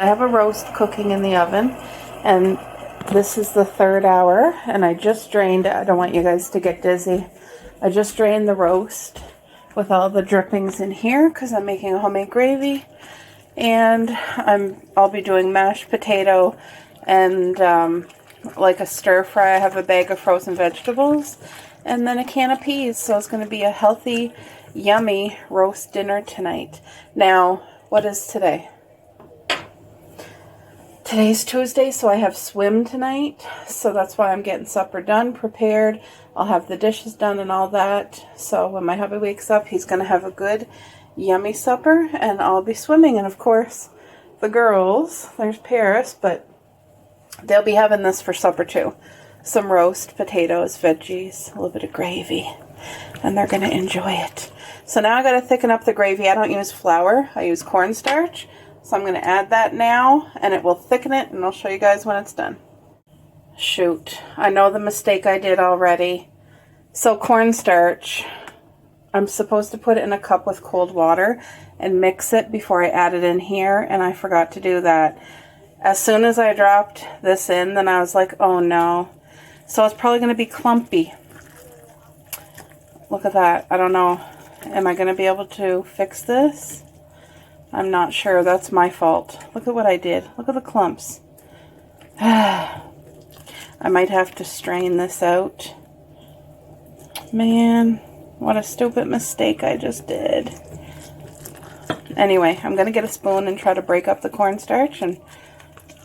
I have a roast cooking in the oven, and this is the third hour, and I just drained it. I don't want you guys to get dizzy. I just drained the roast with all the drippings in here because I'm making a homemade gravy, and I'll be doing mashed potato and like a stir fry. I have a bag of frozen vegetables and then a can of peas, so it's going to be a healthy, yummy roast dinner tonight. Now, what is today? Today's Tuesday, so I have swim tonight, so that's why I'm getting supper done, prepared. I'll have the dishes done and all that, so when my hubby wakes up, he's going to have a good, yummy supper, and I'll be swimming. And of course, the girls, there's Paris, but they'll be having this for supper too. Some roast potatoes, veggies, a little bit of gravy, and they're going to enjoy it. So now I got to thicken up the gravy. I don't use flour, I use cornstarch. So I'm going to add that now, and it will thicken it, and I'll show you guys when it's done. Shoot, I know the mistake I did already. So cornstarch, I'm supposed to put it in a cup with cold water and mix it before I add it in here, and I forgot to do that. As soon as I dropped this in, then I was like, oh no. So it's probably going to be clumpy. Look at that. I don't know. Am I going to be able to fix this? I'm not sure. That's my fault. Look at what I did. Look at the clumps. I might have to strain this out. Man, what a stupid mistake I just did. Anyway, I'm going to get a spoon and try to break up the cornstarch, and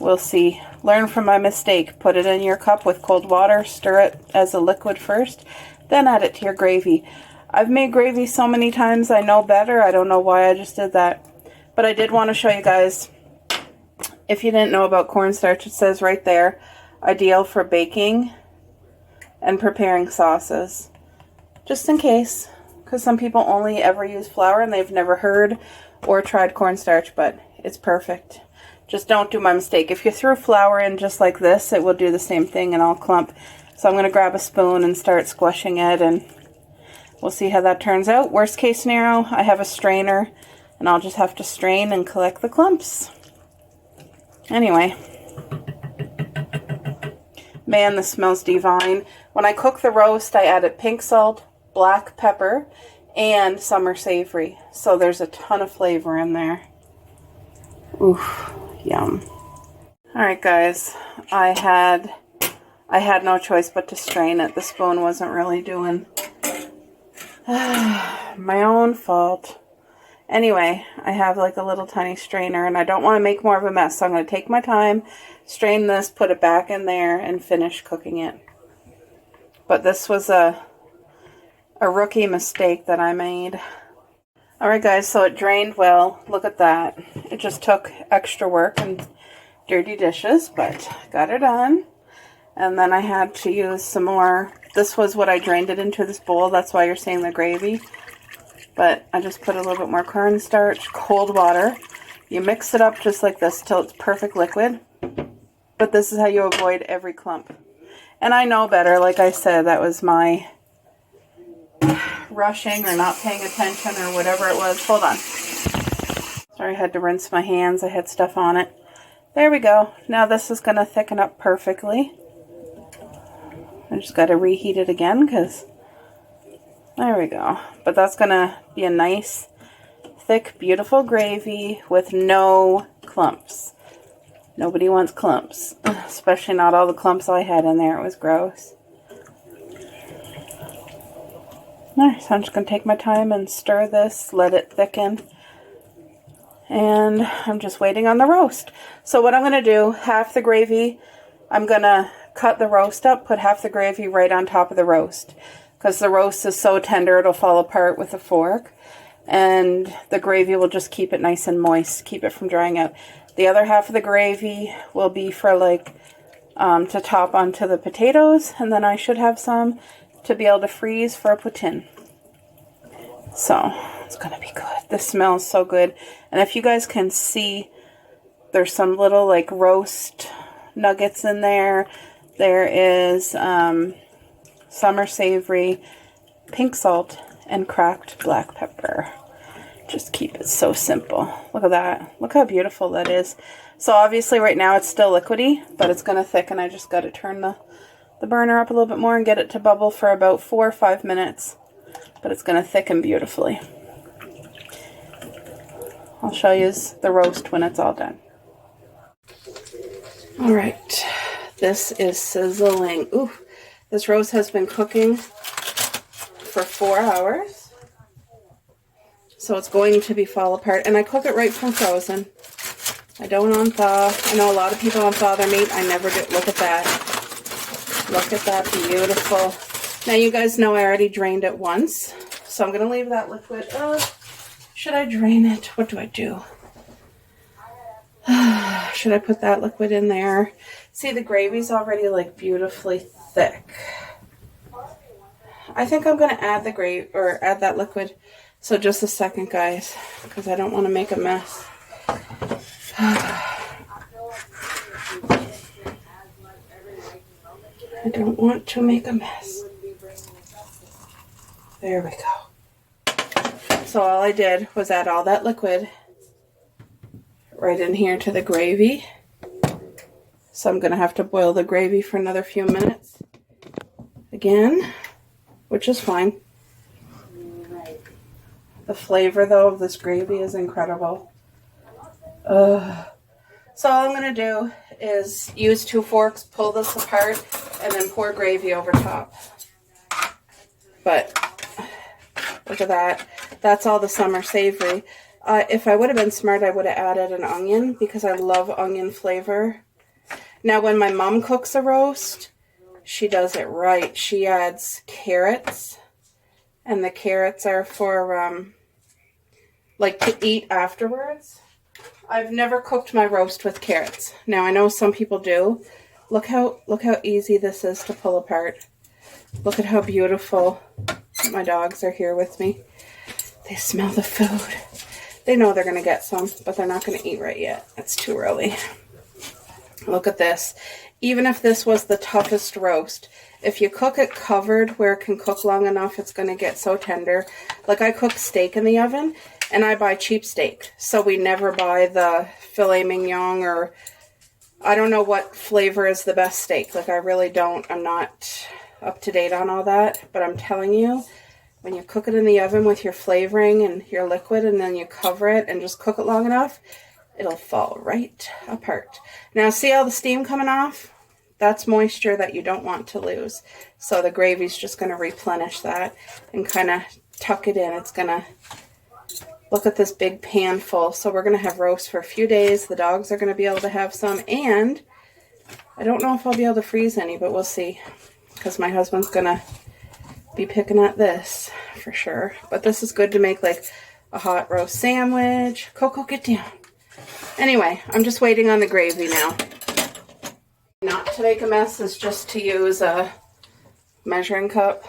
we'll see. Learn from my mistake. Put it in your cup with cold water. Stir it as a liquid first. Then add it to your gravy. I've made gravy so many times. I know better. I don't know why I just did that. But I did want to show you guys, if you didn't know about cornstarch, it says right there, ideal for baking and preparing sauces. Just in case, because some people only ever use flour and they've never heard or tried cornstarch, but it's perfect. Just don't do my mistake. If you threw flour in just like this, it will do the same thing and all clump. So I'm going to grab a spoon and start squishing it, and we'll see how that turns out. Worst case scenario, I have a strainer, and I'll just have to strain and collect the clumps. Anyway. Man, this smells divine. When I cook the roast, I added pink salt, black pepper, and summer savory. So there's a ton of flavor in there. Oof, yum. Alright guys, I had no choice but to strain it. The spoon wasn't really doing my own fault. Anyway, I have like a little tiny strainer, and I don't want to make more of a mess, so I'm going to take my time, strain this, put it back in there, and finish cooking it. But this was a rookie mistake that I made. Alright guys, so it drained well. Look at that. It just took extra work and dirty dishes, but got it done. And then I had to use some more. This was what I drained it into, this bowl. That's why you're seeing the gravy. But I just put a little bit more cornstarch, cold water. You mix it up just like this till it's perfect liquid. But this is how you avoid every clump. And I know better. Like I said, that was my rushing or not paying attention or whatever it was. Hold on. Sorry, I had to rinse my hands. I had stuff on it. There we go. Now this is going to thicken up perfectly. I just got to reheat it again because... There we go. But that's going to be a nice, thick, beautiful gravy with no clumps. Nobody wants clumps. Especially not all the clumps I had in there. It was gross. Alright, so I'm just going to take my time and stir this, let it thicken. And I'm just waiting on the roast. So what I'm going to do, half the gravy, I'm going to cut the roast up, put half the gravy right on top of the roast. Because the roast is so tender, it'll fall apart with a fork. And the gravy will just keep it nice and moist, keep it from drying out. The other half of the gravy will be for like, to top onto the potatoes. And then I should have some to be able to freeze for a poutine. So, it's going to be good. This smells so good. And if you guys can see, there's some little like roast nuggets in there. There is, summer savory, pink salt, and cracked black pepper. Just keep it so simple. Look at that. Look how beautiful that is. So obviously right now it's still liquidy, but it's going to thicken. I just got to turn the burner up a little bit more and get it to bubble for about 4 or 5 minutes. But it's going to thicken beautifully. I'll show you the roast when it's all done. All right, this is sizzling. Ooh, this roast has been cooking for 4 hours. So it's going to be fall apart. And I cook it right from frozen. I don't on-thaw. I know a lot of people on-thaw their meat. I never do. Look at that. Look at that, beautiful. Now you guys know I already drained it once. So I'm going to leave that liquid. Should I drain it? What do I do? Should I put that liquid in there? See, the gravy's already like beautifully thick. I think I'm going to add the gravy or add that liquid. So just a second, guys, because I don't want to make a mess. I don't want to make a mess. There we go. So all I did was add all that liquid right in here to the gravy. So I'm going to have to boil the gravy for another few minutes again, which is fine. The flavor, though, of this gravy is incredible. So all I'm going to do is use 2 forks, pull this apart, and then pour gravy over top. But look at that. That's all the summer savory. If I would have been smart, I would have added an onion because I love onion flavor. Now, when my mom cooks a roast, she does it right. She adds carrots, and the carrots are for, like, to eat afterwards. I've never cooked my roast with carrots. Now, I know some people do. Look how easy this is to pull apart. Look at how beautiful. My dogs are here with me. They smell the food. They know they're going to get some, but they're not going to eat right yet. It's too early. Look at this. Even if this was the toughest roast, if you cook it covered where it can cook long enough, it's going to get so tender. Like, I cook steak in the oven, and I buy cheap steak. So we never buy the filet mignon, or I don't know what flavor is the best steak. Like, I really don't. I'm not up to date on all that. But I'm telling you, when you cook it in the oven with your flavoring and your liquid, and then you cover it and just cook it long enough, it'll fall right apart. Now, see all the steam coming off? That's moisture that you don't want to lose. So the gravy's just going to replenish that and kind of tuck it in. It's going to, look at this big pan full. So we're going to have roast for a few days. The dogs are going to be able to have some. And I don't know if I'll be able to freeze any, but we'll see. Because my husband's going to be picking at this for sure. But this is good to make like a hot roast sandwich. Coco, get down. Anyway, I'm just waiting on the gravy now. Not to make a mess is just to use a measuring cup.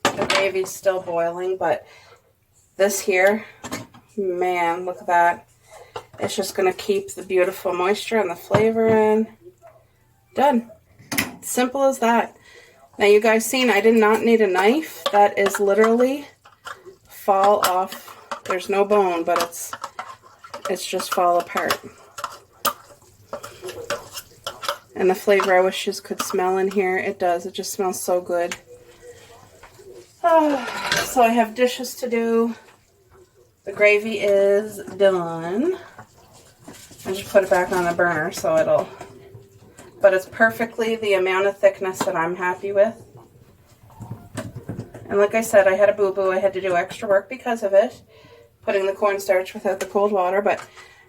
The gravy's still boiling, but this here, man, look at that. It's just going to keep the beautiful moisture and the flavor in. Done. Simple as that. Now, you guys seen, I did not need a knife. That is literally fall off. There's no bone, but it's just fall apart. And the flavor, I wish you could smell in here. It does. It just smells so good. So I have dishes to do. The gravy is done. I just put it back on the burner so it'll... But it's perfectly the amount of thickness that I'm happy with. And like I said, I had a boo-boo. I had to do extra work because of it. Putting the cornstarch without the cold water. But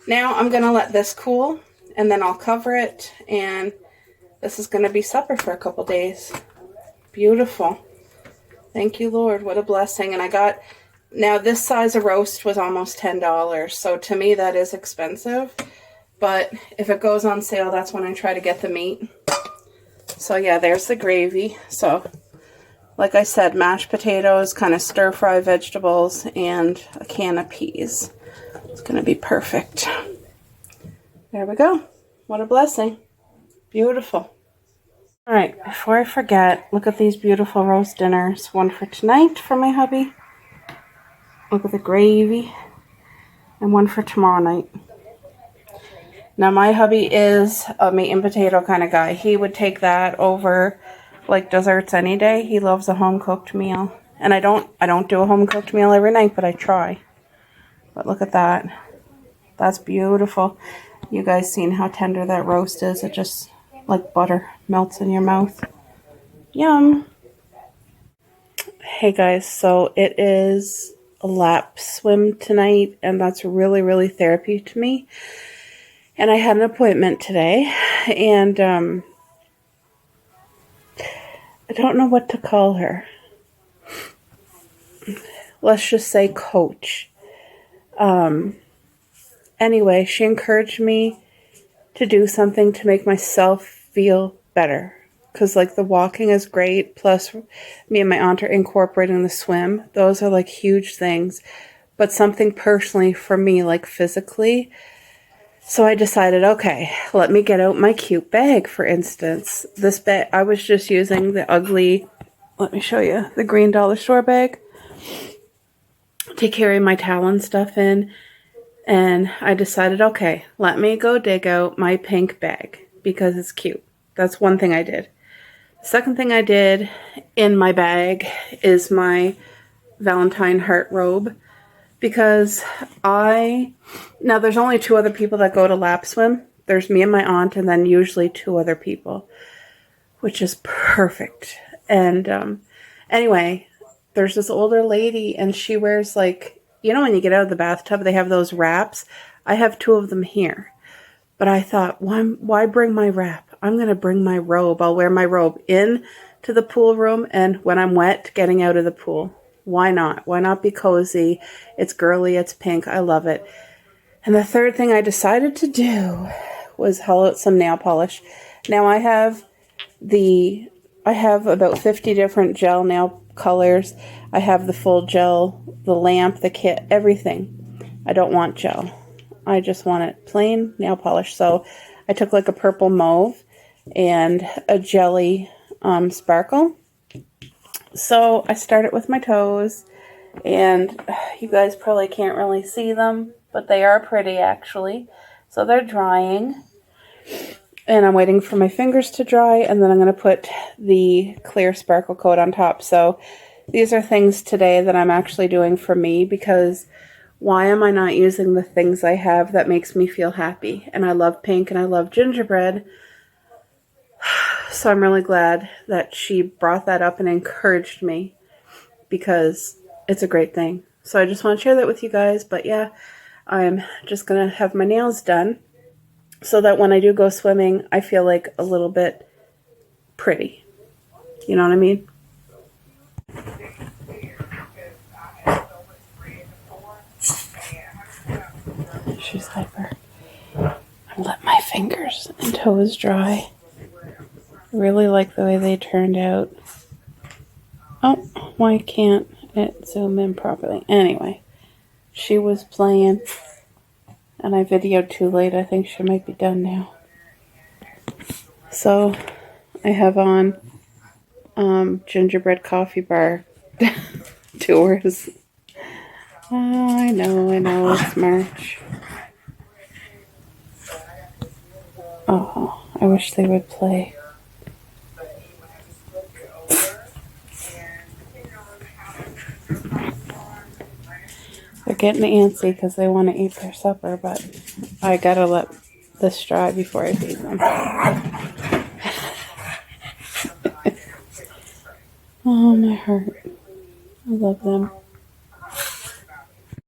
now I'm going to let this cool. And then I'll cover it. And this is going to be supper for a couple days. Beautiful. Thank you, Lord. What a blessing. And I got... Now, this size of roast was almost $10. So to me, that is expensive. But if it goes on sale, that's when I try to get the meat. So yeah, there's the gravy. So like I said, mashed potatoes, kind of stir-fry vegetables, and a can of peas. It's going to be perfect. There we go. What a blessing. Beautiful. All right, before I forget, look at these beautiful roast dinners. One for tonight for my hubby. Look at the gravy. And one for tomorrow night. Now my hubby is a meat and potato kind of guy. He would take that over like desserts any day. He loves a home cooked meal. And I don't do a home cooked meal every night, but I try. But look at that. That's beautiful. You guys seen how tender that roast is? It just, like butter, melts in your mouth. Yum. Hey guys, so it is a lap swim tonight, and that's really, really therapy to me. And I had an appointment today, and I don't know what to call her. Let's just say coach. Anyway, she encouraged me to do something to make myself feel better. Because, like, the walking is great. Plus, me and my aunt are incorporating the swim. Those are, like, huge things. But something personally for me, like, physically. So I decided, okay, let me get out my cute bag, for instance. This bag, I was just using the ugly, let me show you, the green dollar store bag to carry my Talon stuff in. And I decided, okay, let me go dig out my pink bag because it's cute. That's one thing I did. Second thing I did in my bag is my Valentine heart robe, because now there's only 2 other people that go to lap swim. There's me and my aunt, and then usually 2 other people, which is perfect. And anyway, there's this older lady, and she wears, like, you know, when you get out of the bathtub, they have those wraps. I have 2 of them here. But I thought, why bring my wrap? I'm going to bring my robe. I'll wear my robe in to the pool room, and when I'm wet, getting out of the pool. Why not? Why not be cozy? It's girly. It's pink. I love it. And the third thing I decided to do was haul out some nail polish. Now I have about 50 different gel nail colors. I have the full gel, the lamp, the kit, everything. I don't want gel. I just want it plain nail polish. So I took like a purple mauve and a jelly sparkle. So I started with my toes, and you guys probably can't really see them, but they are pretty actually. So they're drying, and I'm waiting for my fingers to dry, and then I'm going to put the clear sparkle coat on top. So these are things today that I'm actually doing for me, because why am I not using the things I have that makes me feel happy? And I love pink and I love gingerbread. So I'm really glad that she brought that up and encouraged me, because it's a great thing. So I just want to share that with you guys. But yeah, I'm just going to have my nails done so that when I do go swimming, I feel like a little bit pretty. You know what I mean? She's hyper. I let my fingers and toes dry. Really like the way they turned out. Oh, why can't it zoom in properly? Anyway, she was playing, and I videoed too late. I think she might be done now. So I have on gingerbread coffee bar tours. Oh, I know, it's March. Oh, I wish they would play. They're getting antsy because they want to eat their supper, but I gotta let this dry before I feed them. Oh, my heart. I love them.